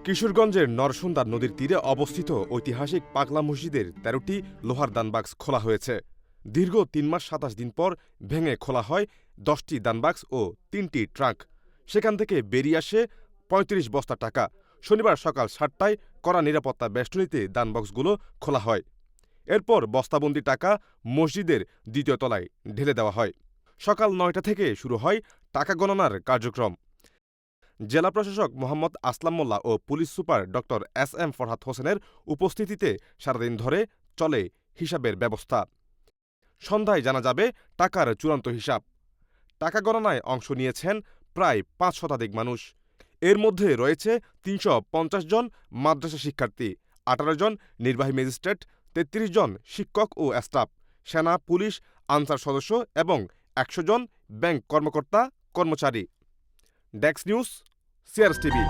কিশোরগঞ্জের নরসুন্দা নদীর তীরে অবস্থিত ঐতিহাসিক পাগলা মসজিদের ১৩টি লোহার দানবাক্স খোলা হয়েছে। দীর্ঘ ৩ মাস ২৭ দিন পর ভেঙে খোলা হয় ১০টি দানবাক্স ও ৩টি ট্রাঙ্ক। সেখান থেকে বেরিয়ে আসে ৩৫ বস্তা টাকা। শনিবার সকাল ৭টায় কড়া নিরাপত্তা বেষ্টনীতে দানবক্সগুলো খোলা হয়। এরপর বস্তাবন্দি টাকা মসজিদের দ্বিতীয় তলায় ঢেলে দেওয়া হয়। সকাল ৯টা থেকে শুরু হয় টাকা গণনার কার্যক্রম। জেলা প্রশাসক মোহাম্মদ আসলাম মোল্লা ও পুলিশ সুপার ড.এস.এম. ফরহাদ হোসেনের উপস্থিতিতে সারাদিন ধরে চলে হিসাবের ব্যবস্থা। সন্ধ্যায় জানা যাবে টাকার চূড়ান্ত হিসাব। টাকা গণনায় অংশ নিয়েছেন প্রায় ৫ শতাধিক মানুষ। এর মধ্যে রয়েছে ৩৫০ জন মাদ্রাসা শিক্ষার্থী, ১৮ জন নির্বাহী ম্যাজিস্ট্রেট, ৩৩ জন শিক্ষক ও স্টাফ, সেনা, পুলিশ, আনসার সদস্য এবং ১০০ জন ব্যাংক কর্মকর্তা কর্মচারী। Desk news, CRS TV.